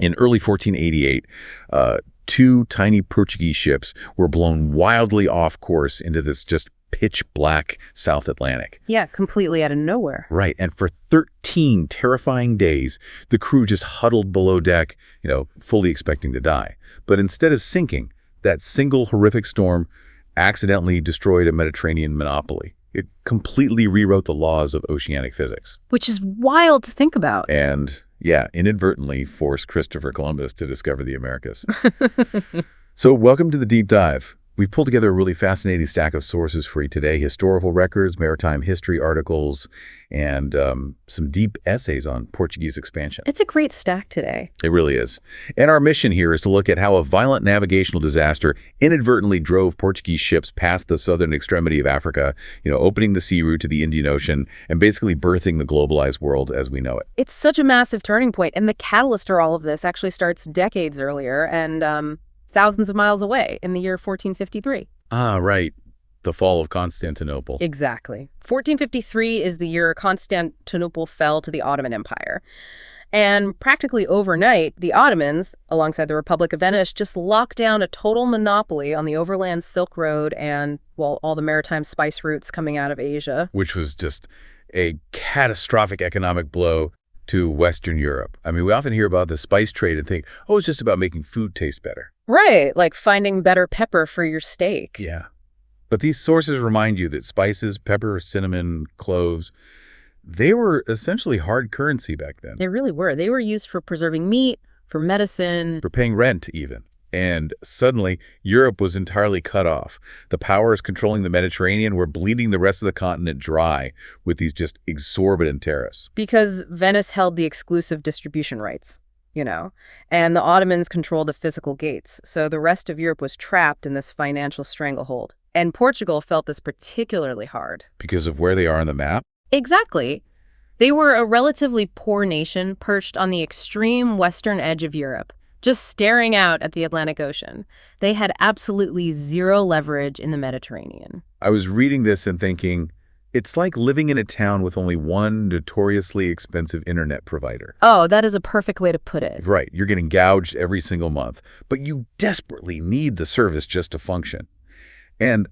In early 1488, two tiny Portuguese ships were blown wildly off course into this just pitch black South Atlantic. Yeah, completely out of nowhere. Right. And for 13 terrifying days, the crew just huddled below deck, fully expecting to die. But instead of sinking, that single horrific storm accidentally destroyed a Mediterranean monopoly. It completely rewrote the laws of oceanic physics. Which is wild to think about. And, inadvertently forced Christopher Columbus to discover the Americas. So welcome to the Deep Dive. We've pulled together a really fascinating stack of sources for you today: historical records, maritime history articles, and some deep essays on Portuguese expansion. It's a great stack today. It really is. And our mission here is to look at how a violent navigational disaster inadvertently drove Portuguese ships past the southern extremity of Africa, opening the sea route to the Indian Ocean and basically birthing the globalized world as we know it. It's such a massive turning point, and the catalyst for all of this actually starts decades earlier and thousands of miles away in the year 1453. Ah, right. The fall of Constantinople. Exactly. 1453 is the year Constantinople fell to the Ottoman Empire. And practically overnight, the Ottomans, alongside the Republic of Venice, just locked down a total monopoly on the overland Silk Road and, all the maritime spice routes coming out of Asia. Which was just a catastrophic economic blow to Western Europe. I mean, we often hear about the spice trade and think, it's just about making food taste better. Right, like finding better pepper for your steak. Yeah. But these sources remind you that spices, pepper, cinnamon, cloves, they were essentially hard currency back then. They really were. They were used for preserving meat, for medicine. For paying rent, even. And suddenly, Europe was entirely cut off. The powers controlling the Mediterranean were bleeding the rest of the continent dry with these just exorbitant tariffs. Because Venice held the exclusive distribution rights, and the Ottomans controlled the physical gates. So the rest of Europe was trapped in this financial stranglehold. And Portugal felt this particularly hard. Because of where they are on the map? Exactly. They were a relatively poor nation perched on the extreme western edge of Europe, just staring out at the Atlantic Ocean. They had absolutely zero leverage in the Mediterranean. I was reading this and thinking, it's like living in a town with only one notoriously expensive internet provider. Oh, that is a perfect way to put it. Right. You're getting gouged every single month, but you desperately need the service just to function. And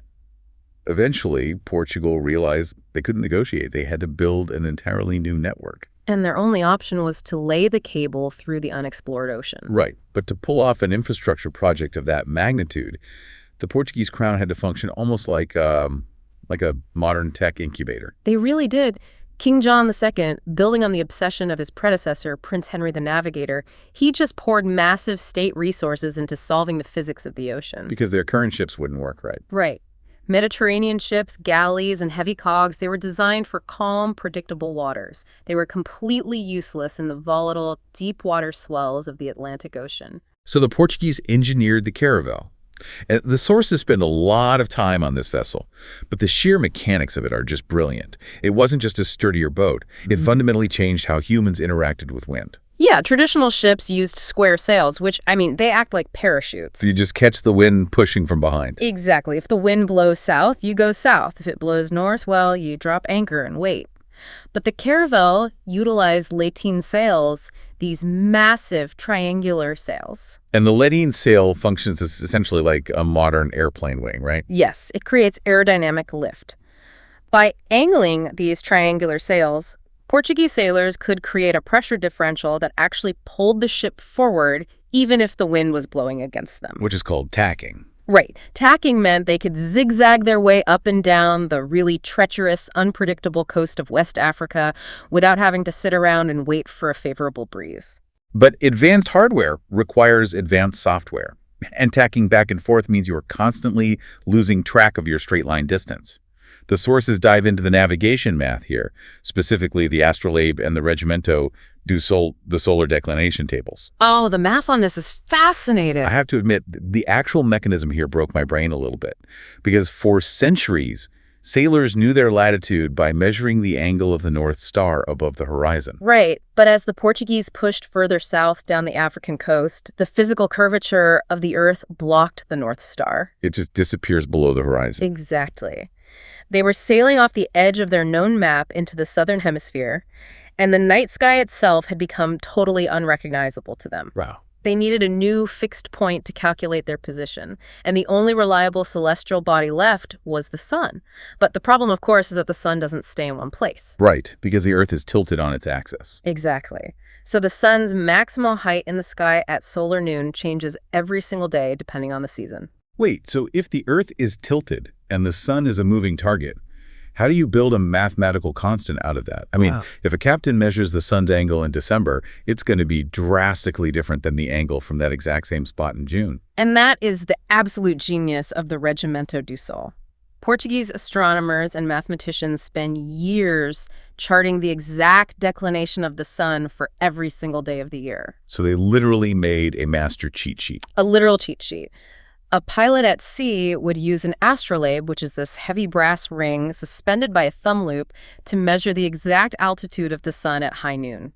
eventually, Portugal realized they couldn't negotiate. They had to build an entirely new network. And their only option was to lay the cable through the unexplored ocean. Right. But to pull off an infrastructure project of that magnitude, the Portuguese crown had to function almost like a modern tech incubator. They really did. King John II, building on the obsession of his predecessor, Prince Henry the Navigator, he just poured massive state resources into solving the physics of the ocean. Because their current ships wouldn't work right. Right. Mediterranean ships, galleys, and heavy cogs, they were designed for calm, predictable waters. They were completely useless in the volatile, deep water swells of the Atlantic Ocean. So the Portuguese engineered the caravel. And the sources spend a lot of time on this vessel, but the sheer mechanics of it are just brilliant. It wasn't just a sturdier boat. It fundamentally changed how humans interacted with wind. Yeah, traditional ships used square sails, which, they act like parachutes. You just catch the wind pushing from behind. Exactly. If the wind blows south, you go south. If it blows north, you drop anchor and wait. But the caravel utilized lateen sails, these massive triangular sails. And the lateen sail functions as essentially like a modern airplane wing, right? Yes, it creates aerodynamic lift. By angling these triangular sails, Portuguese sailors could create a pressure differential that actually pulled the ship forward even if the wind was blowing against them. Which is called tacking. Right. Tacking meant they could zigzag their way up and down the really treacherous, unpredictable coast of West Africa without having to sit around and wait for a favorable breeze. But advanced hardware requires advanced software. And tacking back and forth means you are constantly losing track of your straight line distance. The sources dive into the navigation math here, specifically the astrolabe and the regimento the solar declination tables. Oh, the math on this is fascinating. I have to admit, the actual mechanism here broke my brain a little bit, because for centuries, sailors knew their latitude by measuring the angle of the North Star above the horizon. Right, but as the Portuguese pushed further south down the African coast, the physical curvature of the Earth blocked the North Star. It just disappears below the horizon. Exactly. They were sailing off the edge of their known map into the southern hemisphere, And the night sky itself had become totally unrecognizable to them. Wow. They needed a new fixed point to calculate their position, and the only reliable celestial body left was the sun. But the problem, of course, is that the sun doesn't stay in one place. Right, because the Earth is tilted on its axis. Exactly. So the sun's maximal height in the sky at solar noon changes every single day depending on the season. Wait, so if the Earth is tilted and the sun is a moving target, how do you build a mathematical constant out of that? I mean, Wow. if a captain measures the sun's angle in December, it's going to be drastically different than the angle from that exact same spot in June. And that is the absolute genius of the Regimento do Sol. Portuguese astronomers and mathematicians spend years charting the exact declination of the sun for every single day of the year. So they literally made a master cheat sheet. A literal cheat sheet. A pilot at sea would use an astrolabe, which is this heavy brass ring suspended by a thumb loop, to measure the exact altitude of the sun at high noon.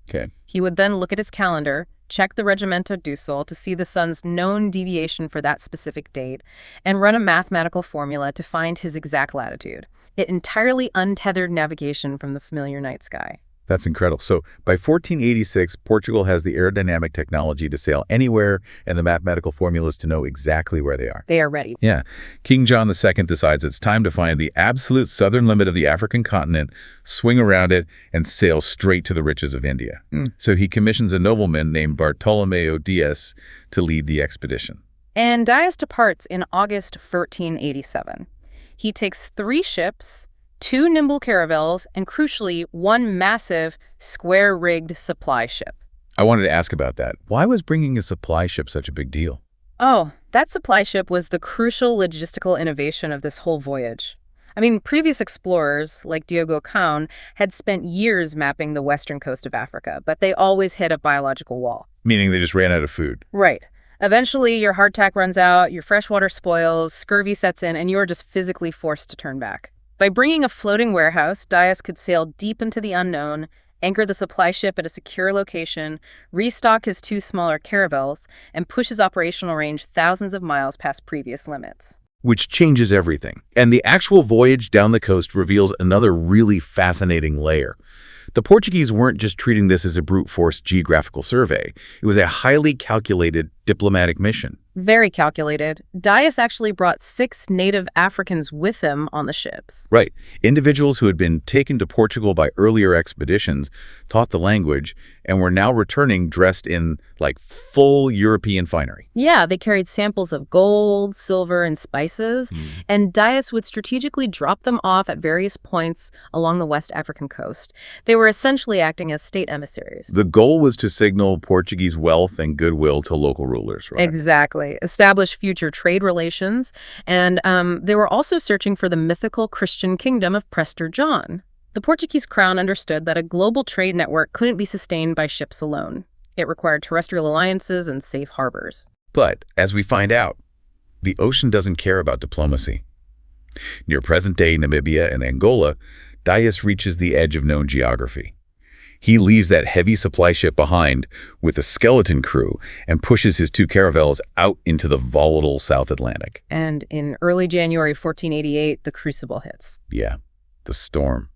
Okay. He would then look at his calendar, check the Regimento do Sol to see the sun's known deviation for that specific date, and run a mathematical formula to find his exact latitude. It entirely untethered navigation from the familiar night sky. That's incredible. So by 1486, Portugal has the aerodynamic technology to sail anywhere and the mathematical formulas to know exactly where they are. They are ready. Yeah. King John II decides it's time to find the absolute southern limit of the African continent, swing around it, and sail straight to the riches of India. So he commissions a nobleman named Bartolomeu Dias to lead the expedition. And Dias departs in August 1387. He takes 3 ships, 2 nimble caravels, and crucially, 1 massive, square-rigged supply ship. I wanted to ask about that. Why was bringing a supply ship such a big deal? Oh, that supply ship was the crucial logistical innovation of this whole voyage. I mean, previous explorers, like Diogo Cão, had spent years mapping the western coast of Africa, but they always hit a biological wall. Meaning they just ran out of food. Right. Eventually, your hardtack runs out, your freshwater spoils, scurvy sets in, and you're just physically forced to turn back. By bringing a floating warehouse, Dias could sail deep into the unknown, anchor the supply ship at a secure location, restock his 2 smaller caravels, and push his operational range thousands of miles past previous limits. Which changes everything. And the actual voyage down the coast reveals another really fascinating layer. The Portuguese weren't just treating this as a brute force geographical survey. It was a highly calculated diplomatic mission. Very calculated. Dias actually brought 6 native Africans with him on the ships. Right. Individuals who had been taken to Portugal by earlier expeditions, taught the language, and were now returning dressed in, like, full European finery. Yeah, they carried samples of gold, silver, and spices, and Dias would strategically drop them off at various points along the West African coast. They were essentially acting as state emissaries. The goal was to signal Portuguese wealth and goodwill to local rulers, right? Exactly. Establish future trade relations, and they were also searching for the mythical Christian kingdom of Prester John. The Portuguese crown understood that a global trade network couldn't be sustained by ships alone. It required terrestrial alliances and safe harbors. But, as we find out, the ocean doesn't care about diplomacy. Near present-day Namibia and Angola, Dias reaches the edge of known geography. He leaves that heavy supply ship behind with a skeleton crew and pushes his 2 caravels out into the volatile South Atlantic. And in early January 1488, the crucible hits. Yeah, the storm.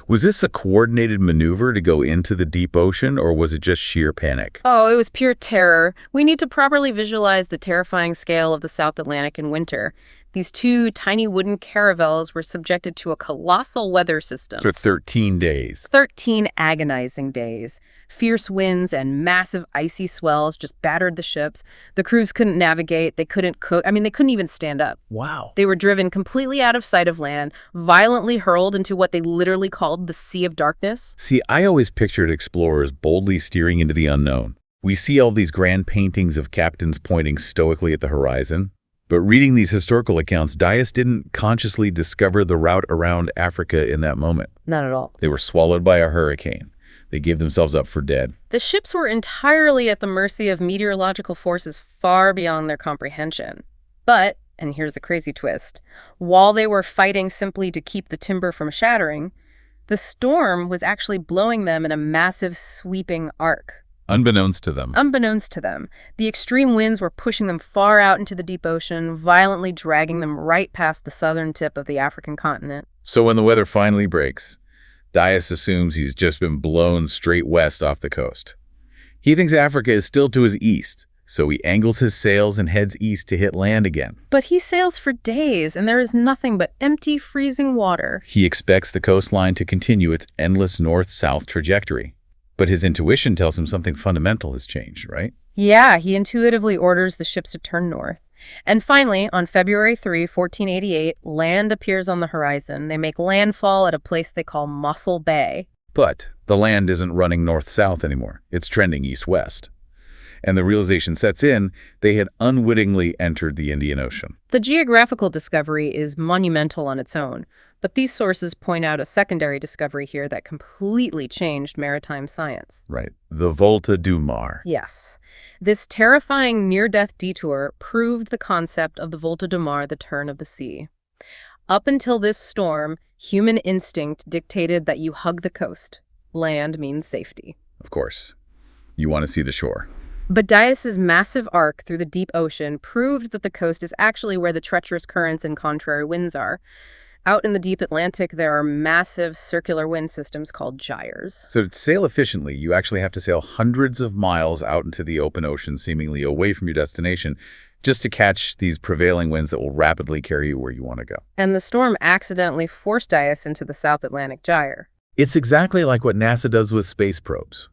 Was this a coordinated maneuver to go into the deep ocean, or was it just sheer panic? Oh, it was pure terror. We need to properly visualize the terrifying scale of the South Atlantic in winter. These 2 tiny wooden caravels were subjected to a colossal weather system. For 13 days. 13 agonizing days. Fierce winds and massive icy swells just battered the ships. The crews couldn't navigate. They couldn't cook. I mean, they couldn't even stand up. Wow. They were driven completely out of sight of land, violently hurled into what they literally called the Sea of Darkness. See, I always pictured explorers boldly steering into the unknown. We see all these grand paintings of captains pointing stoically at the horizon. But reading these historical accounts, Dias didn't consciously discover the route around Africa in that moment. Not at all. They were swallowed by a hurricane. They gave themselves up for dead. The ships were entirely at the mercy of meteorological forces far beyond their comprehension. But, and here's the crazy twist, while they were fighting simply to keep the timber from shattering, the storm was actually blowing them in a massive sweeping arc. Unbeknownst to them. Unbeknownst to them, the extreme winds were pushing them far out into the deep ocean, violently dragging them right past the southern tip of the African continent. So when the weather finally breaks, Dias assumes he's just been blown straight west off the coast. He thinks Africa is still to his east, so he angles his sails and heads east to hit land again. But he sails for days, and there is nothing but empty, freezing water. He expects the coastline to continue its endless north-south trajectory. But his intuition tells him something fundamental has changed, right? Yeah, he intuitively orders the ships to turn north. And finally, on February 3, 1488, land appears on the horizon. They make landfall at a place they call Mossel Bay. But the land isn't running north-south anymore. It's trending east-west. And the realization sets in, they had unwittingly entered the Indian Ocean. The geographical discovery is monumental on its own, but these sources point out a secondary discovery here that completely changed maritime science. Right. The Volta du Mar. Yes. This terrifying near-death detour proved the concept of the Volta du Mar, the turn of the sea. Up until this storm, human instinct dictated that you hug the coast. Land means safety. Of course. You want to see the shore. But Dias's massive arc through the deep ocean proved that the coast is actually where the treacherous currents and contrary winds are. Out in the deep Atlantic, there are massive circular wind systems called gyres. So to sail efficiently, you actually have to sail hundreds of miles out into the open ocean, seemingly away from your destination, just to catch these prevailing winds that will rapidly carry you where you want to go. And the storm accidentally forced Dias into the South Atlantic gyre. It's exactly like what NASA does with space probes.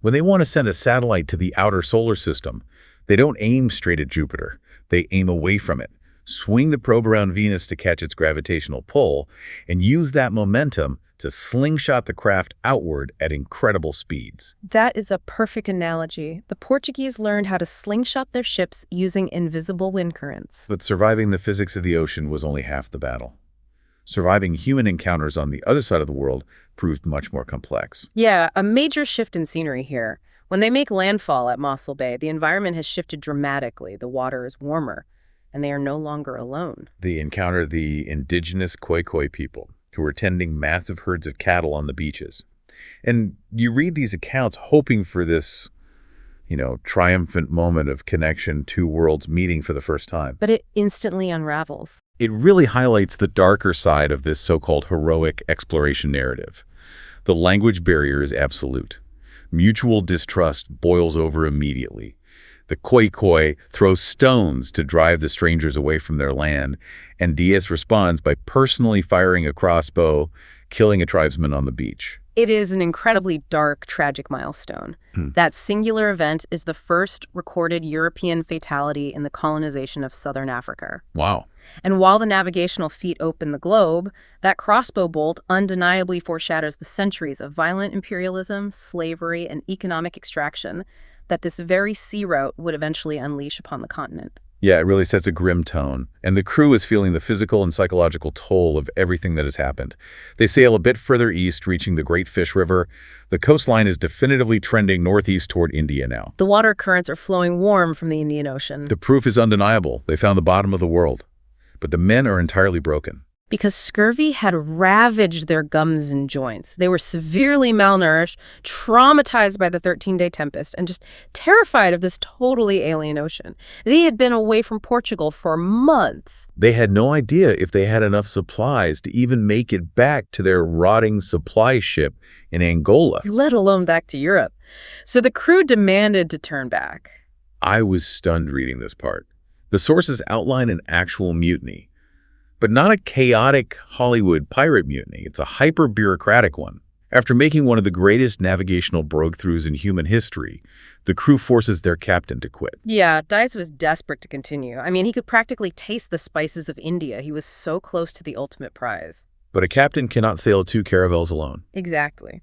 When they want to send a satellite to the outer solar system, they don't aim straight at Jupiter. They aim away from it, swing the probe around Venus to catch its gravitational pull, and use that momentum to slingshot the craft outward at incredible speeds. That is a perfect analogy. The Portuguese learned how to slingshot their ships using invisible wind currents. But surviving the physics of the ocean was only half the battle. Surviving human encounters on the other side of the world proved much more complex. Yeah, a major shift in scenery here. When they make landfall at Mossel Bay, the environment has shifted dramatically. The water is warmer, and they are no longer alone. They encounter the indigenous Khoikhoi people, who were tending massive herds of cattle on the beaches. And you read these accounts hoping for this, triumphant moment of connection, two worlds meeting for the first time. But it instantly unravels. It really highlights the darker side of this so-called heroic exploration narrative. The language barrier is absolute. Mutual distrust boils over immediately. The Khoikhoi throw stones to drive the strangers away from their land, and Dias responds by personally firing a crossbow, killing a tribesman on the beach. It is an incredibly dark, tragic milestone. That singular event is the first recorded European fatality in the colonization of southern Africa. Wow. And while the navigational feat opened the globe, that crossbow bolt undeniably foreshadows the centuries of violent imperialism, slavery, and economic extraction that this very sea route would eventually unleash upon the continent. Yeah, it really sets a grim tone, and the crew is feeling the physical and psychological toll of everything that has happened. They sail a bit further east, reaching the Great Fish River. The coastline is definitively trending northeast toward India now. The water currents are flowing warm from the Indian Ocean. The proof is undeniable. They found the bottom of the world. But the men are entirely broken. Because scurvy had ravaged their gums and joints. They were severely malnourished, traumatized by the 13-day tempest, and just terrified of this totally alien ocean. They had been away from Portugal for months. They had no idea if they had enough supplies to even make it back to their rotting supply ship in Angola. Let alone back to Europe. So the crew demanded to turn back. I was stunned reading this part. The sources outline an actual mutiny. But not a chaotic Hollywood pirate mutiny. It's a hyper-bureaucratic one. After making one of the greatest navigational breakthroughs in human history, the crew forces their captain to quit. Yeah, Dias was desperate to continue. I mean, he could practically taste the spices of India. He was so close to the ultimate prize. But a captain cannot sail two caravels alone. Exactly.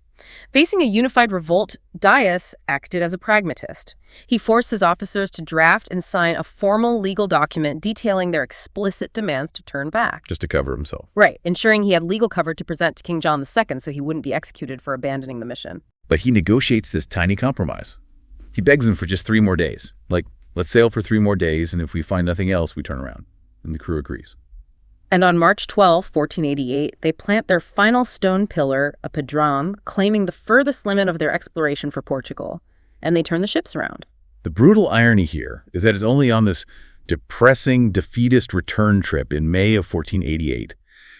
Facing a unified revolt, Dias acted as a pragmatist. He forced his officers to draft and sign a formal legal document detailing their explicit demands to turn back. Just to cover himself. Right, ensuring he had legal cover to present to King John II so he wouldn't be executed for abandoning the mission. But he negotiates this tiny compromise. He begs them for just 3 more days. Like, let's sail for 3 more days, and if we find nothing else, we turn around. And the crew agrees. And on March 12, 1488, they plant their final stone pillar, a padrão, claiming the furthest limit of their exploration for Portugal. And they turn the ships around. The brutal irony here is that it's only on this depressing, defeatist return trip in May of 1488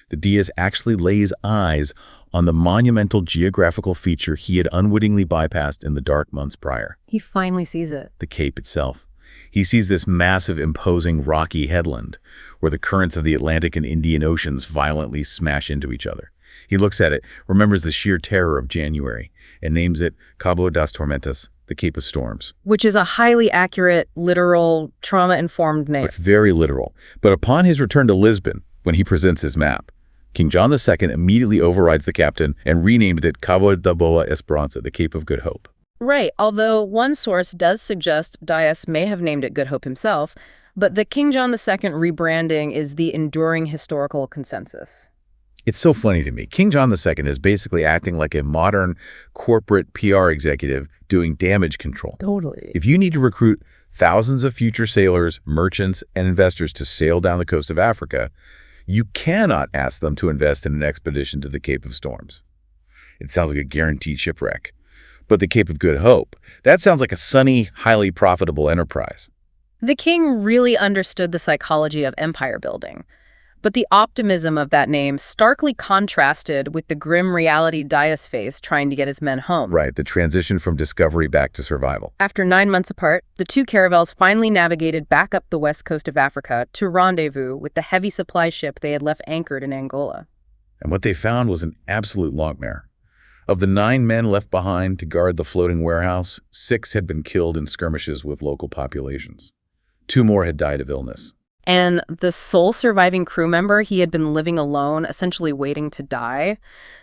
that Dias actually lays eyes on the monumental geographical feature he had unwittingly bypassed in the dark months prior. He finally sees it. The Cape itself. He sees this massive, imposing, rocky headland where the currents of the Atlantic and Indian Oceans violently smash into each other. He looks at it, remembers the sheer terror of January, and names it Cabo das Tormentas, the Cape of Storms. Which is a highly accurate, literal, trauma-informed name. Very literal. But upon his return to Lisbon, when he presents his map, King John II immediately overrides the captain and renamed it Cabo da Boa Esperança, the Cape of Good Hope. Right, although one source does suggest Dias may have named it Good Hope himself, but the King John II rebranding is the enduring historical consensus. It's so funny to me. King John II is basically acting like a modern corporate PR executive doing damage control. Totally. If you need to recruit thousands of future sailors, merchants, and investors to sail down the coast of Africa, you cannot ask them to invest in an expedition to the Cape of Storms. It sounds like a guaranteed shipwreck. But the Cape of Good Hope, that sounds like a sunny, highly profitable enterprise. The king really understood the psychology of empire building. But the optimism of that name starkly contrasted with the grim reality Dias faced trying to get his men home. Right, the transition from discovery back to survival. After 9 months apart, the two caravels finally navigated back up the west coast of Africa to rendezvous with the heavy supply ship they had left anchored in Angola. And what they found was an absolute nightmare. Of the 9 men left behind to guard the floating warehouse, 6 had been killed in skirmishes with local populations. 2 more had died of illness. And the sole surviving crew member, he had been living alone, essentially waiting to die.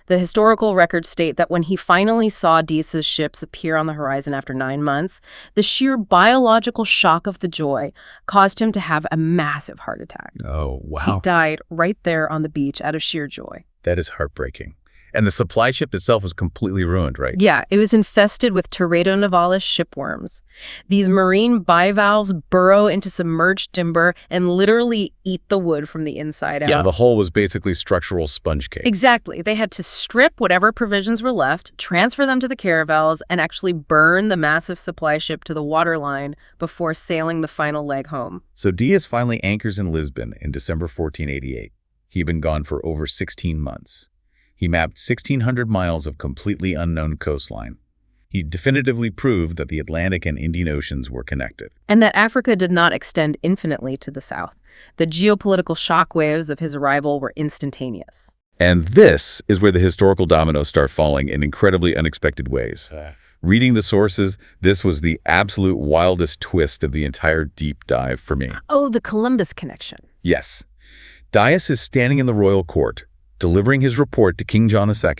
The historical records state that when he finally saw Dias's ships appear on the horizon after 9 months, the sheer biological shock of the joy caused him to have a massive heart attack. Oh, wow. He died right there on the beach out of sheer joy. That is heartbreaking. And the supply ship itself was completely ruined, right? Yeah, it was infested with Teredo nivalis shipworms. These marine bivalves burrow into submerged timber and literally eat the wood from the inside out. Yeah, the hull was basically structural sponge cake. Exactly. They had to strip whatever provisions were left, transfer them to the caravels, and actually burn the massive supply ship to the waterline before sailing the final leg home. So Dias finally anchors in Lisbon in December 1488. He'd been gone for over 16 months. He mapped 1,600 miles of completely unknown coastline. He definitively proved that the Atlantic and Indian Oceans were connected. And that Africa did not extend infinitely to the south. The geopolitical shockwaves of his arrival were instantaneous. And this is where the historical dominoes start falling in incredibly unexpected ways. Reading the sources, this was the absolute wildest twist of the entire deep dive for me. Oh, the Columbus connection. Yes. Dias is standing in the royal court, delivering his report to King John II.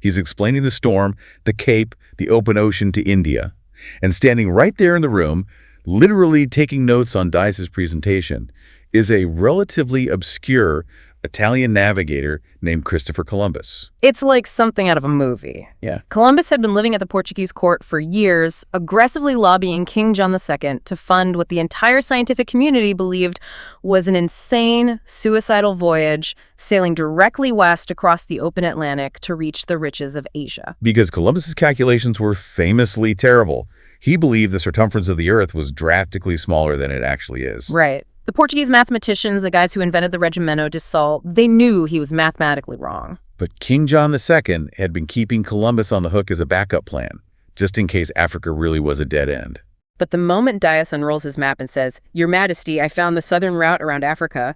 He's explaining the storm, the Cape, the open ocean to India, and standing right there in the room, literally taking notes on Dias's presentation, is a relatively obscure Italian navigator named Christopher Columbus. It's like something out of a movie. Yeah. Columbus had been living at the Portuguese court for years, aggressively lobbying King John II to fund what the entire scientific community believed was an insane, suicidal voyage, sailing directly west across the open Atlantic to reach the riches of Asia. Because Columbus's calculations were famously terrible. He believed the circumference of the Earth was drastically smaller than it actually is. Right. The Portuguese mathematicians, the guys who invented the Regimento de Sol, they knew he was mathematically wrong. But King John II had been keeping Columbus on the hook as a backup plan, just in case Africa really was a dead end. But the moment Dias unrolls his map and says, "Your Majesty, I found the southern route around Africa,"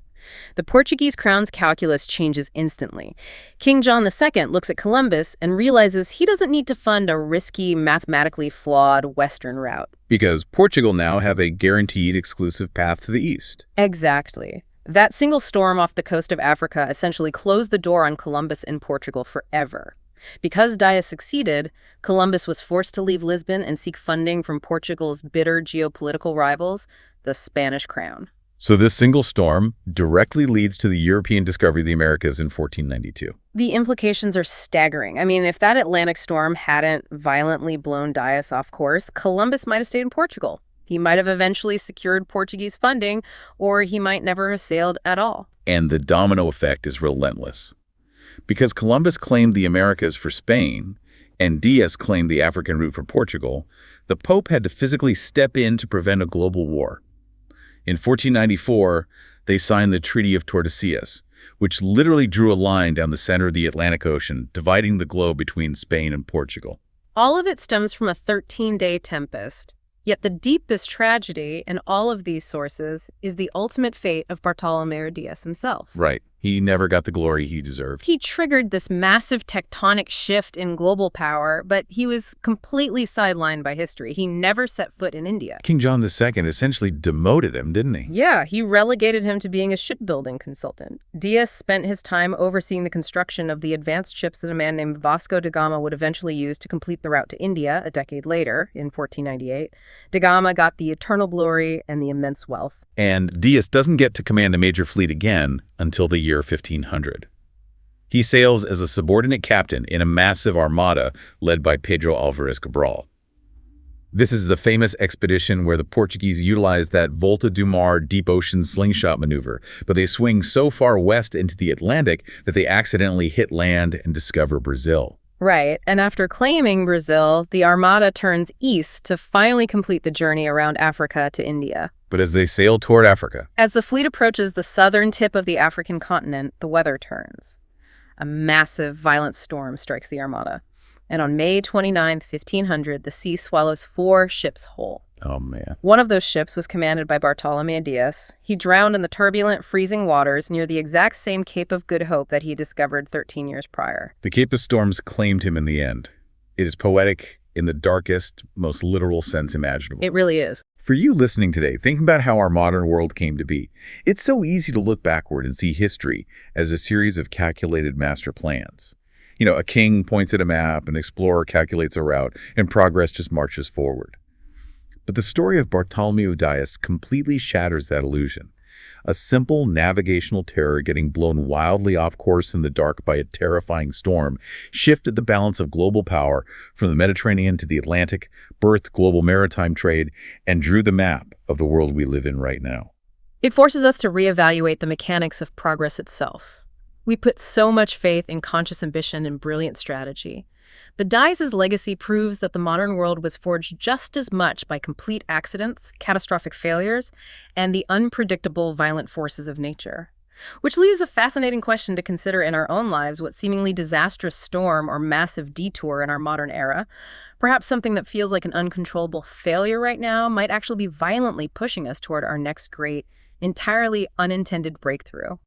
the Portuguese crown's calculus changes instantly. King John II looks at Columbus and realizes he doesn't need to fund a risky, mathematically flawed western route. Because Portugal now have a guaranteed exclusive path to the east. Exactly. That single storm off the coast of Africa essentially closed the door on Columbus and Portugal forever. Because Dias succeeded, Columbus was forced to leave Lisbon and seek funding from Portugal's bitter geopolitical rivals, the Spanish crown. So this single storm directly leads to the European discovery of the Americas in 1492. The implications are staggering. I mean, if that Atlantic storm hadn't violently blown Dias off course, Columbus might have stayed in Portugal. He might have eventually secured Portuguese funding, or he might never have sailed at all. And the domino effect is relentless. Because Columbus claimed the Americas for Spain, and Dias claimed the African route for Portugal, the Pope had to physically step in to prevent a global war. In 1494, they signed the Treaty of Tordesillas, which literally drew a line down the center of the Atlantic Ocean, dividing the globe between Spain and Portugal. All of it stems from a 13-day tempest. Yet the deepest tragedy in all of these sources is the ultimate fate of Bartolomeu Dias himself. Right. He never got the glory he deserved. He triggered this massive tectonic shift in global power, but he was completely sidelined by history. He never set foot in India. King John II essentially demoted him, didn't he? Yeah, he relegated him to being a shipbuilding consultant. Dias spent his time overseeing the construction of the advanced ships that a man named Vasco da Gama would eventually use to complete the route to India a decade later, in 1498. Da Gama got the eternal glory and the immense wealth. And Dias doesn't get to command a major fleet again until the year 1500. He sails as a subordinate captain in a massive armada led by Pedro Alvarez Cabral. This is the famous expedition where the Portuguese utilized that Volta do Mar deep ocean slingshot maneuver, but they swing so far west into the Atlantic that they accidentally hit land and discover Brazil. Right, and after claiming Brazil, the Armada turns east to finally complete the journey around Africa to India. But as they sail toward Africa, As the fleet approaches the southern tip of the African continent, the weather turns. A massive, violent storm strikes the Armada. And on May 29, 1500, the sea swallows 4 ships whole. oh man, One of those ships was commanded by Bartolomeu Dias. He drowned in the turbulent, freezing waters near the exact same Cape of Good Hope that he discovered 13 years prior. the Cape of Storms claimed him in the end. It is poetic in the darkest, most literal sense imaginable. It really is. For you listening today, think about how our modern world came to be. It's so easy to look backward and see history as a series of calculated master plans. You know, a king points at a map, an explorer calculates a route, and progress just marches forward. But the story of Bartolomeu Dias completely shatters that illusion. A simple navigational terror getting blown wildly off course in the dark by a terrifying storm shifted the balance of global power from the Mediterranean to the Atlantic, birthed global maritime trade, and drew the map of the world we live in right now. It forces us to reevaluate the mechanics of progress itself. We put so much faith in conscious ambition and brilliant strategy. But Dias's legacy proves that the modern world was forged just as much by complete accidents, catastrophic failures, and the unpredictable, violent forces of nature. Which leaves a fascinating question to consider in our own lives: what seemingly disastrous storm or massive detour in our modern era, perhaps something that feels like an uncontrollable failure right now, might actually be violently pushing us toward our next great, entirely unintended breakthrough.